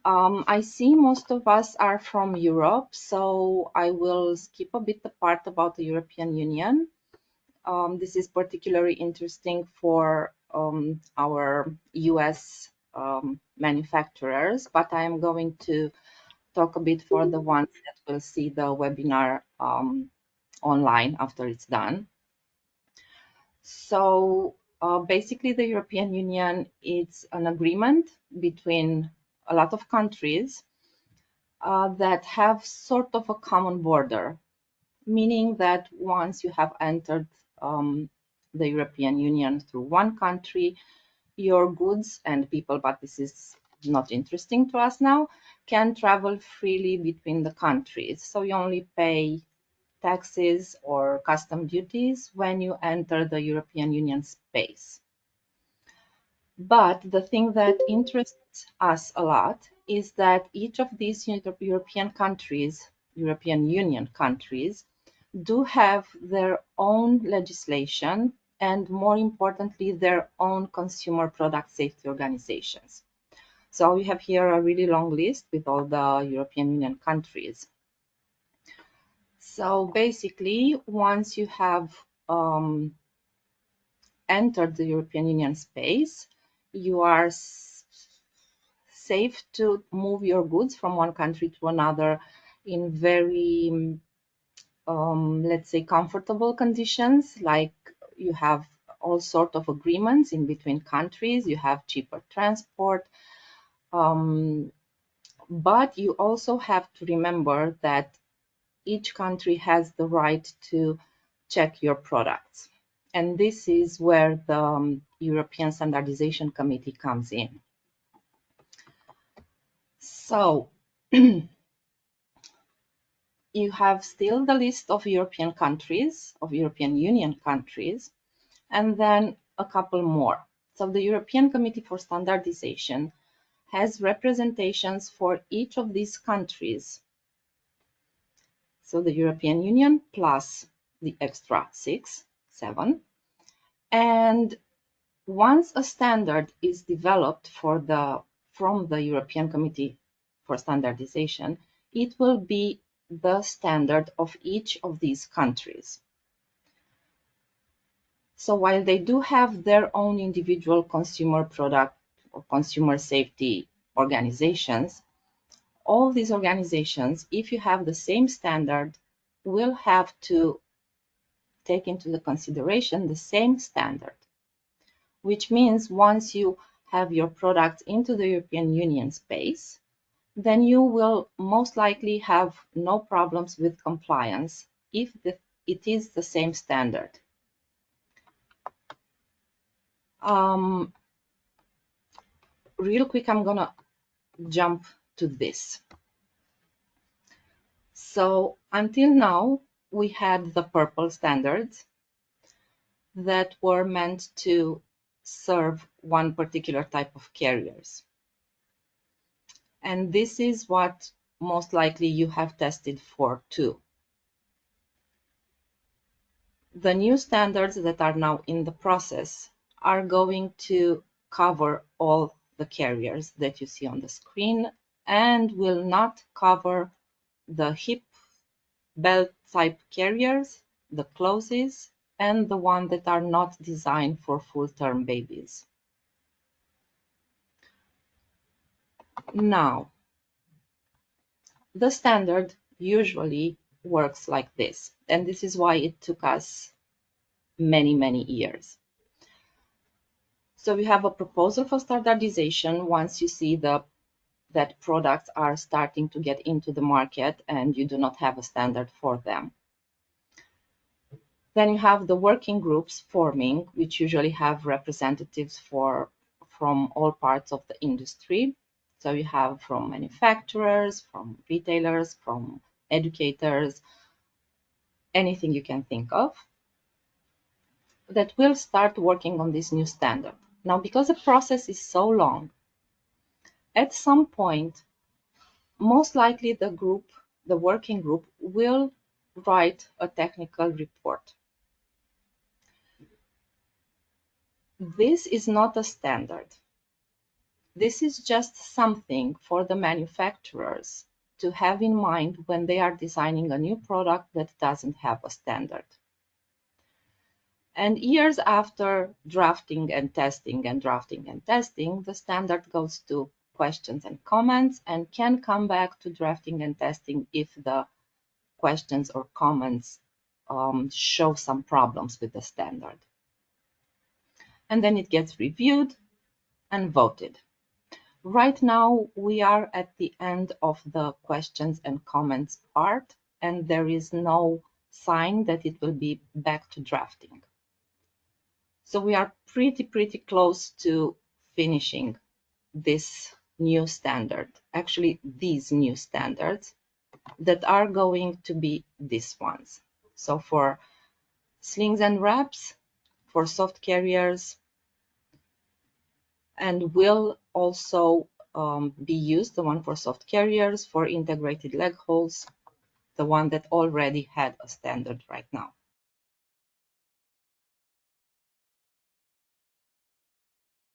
I see most of us are from Europe, so I will skip a bit the part about the European Union. This is particularly interesting for our US manufacturers, but I am going to talk a bit for the ones that will see the webinar online after it's done. So basically, the European Union is an agreement between a lot of countries that have sort of a common border, meaning that once you have entered the European Union through one country, your goods and people, but this is not interesting to us now, can travel freely between the countries. So you only pay taxes or custom duties when you enter the European Union space. But the thing that interests us a lot is that each of these European countries, European Union countries, do have their own legislation and, more importantly, their own consumer product safety organizations. So we have here a really long list with all the European Union countries. So basically, once you have entered the European Union space, you are safe to move your goods from one country to another in very, let's say, comfortable conditions. Like you have all sort of agreements in between countries, you have cheaper transport, but you also have to remember that each country has the right to check your products. And this is where the European Standardization Committee comes in. So you have still the list of European countries, of European Union countries, and then a couple more. So the European Committee for Standardization has representations for each of these countries. So the European Union plus the extra 6, 7. And once a standard is developed from the European Committee for Standardization, it will be the standard of each of these countries. So while they do have their own individual consumer product or consumer safety organizations, all these organizations, if you have the same standard, will have to take into the consideration the same standard, which means once you have your product into the European Union space, then you will most likely have no problems with compliance if it is the same standard. Real quick, I'm gonna jump to this. So until now, we had the purple standards that were meant to serve one particular type of carriers. And this is what most likely you have tested for too. The new standards that are now in the process are going to cover all the carriers that you see on the screen and will not cover the hip belt type carriers, the closes, and the ones that are not designed for full-term babies. Now, the standard usually works like this, and this is why it took us many, many years. So we have a proposal for standardization once you see that products are starting to get into the market and you do not have a standard for them. Then you have the working groups forming, which usually have representatives from all parts of the industry. So you have from manufacturers, from retailers, from educators, anything you can think of, that will start working on this new standard. Now, because the process is so long, at some point, most likely the working group will write a technical report. This is not a standard. This is just something for the manufacturers to have in mind when they are designing a new product that doesn't have a standard. And years after drafting and testing and drafting and testing, the standard goes to questions and comments and can come back to drafting and testing if the questions or comments show some problems with the standard. And then it gets reviewed and voted. Right now, we are at the end of the questions and comments part, and there is no sign that it will be back to drafting. So we are pretty close to finishing this new standard, actually these new standards that are going to be these ones. So for slings and wraps, for soft carriers, and will also be used, the one for soft carriers, for integrated leg holes, the one that already had a standard right now.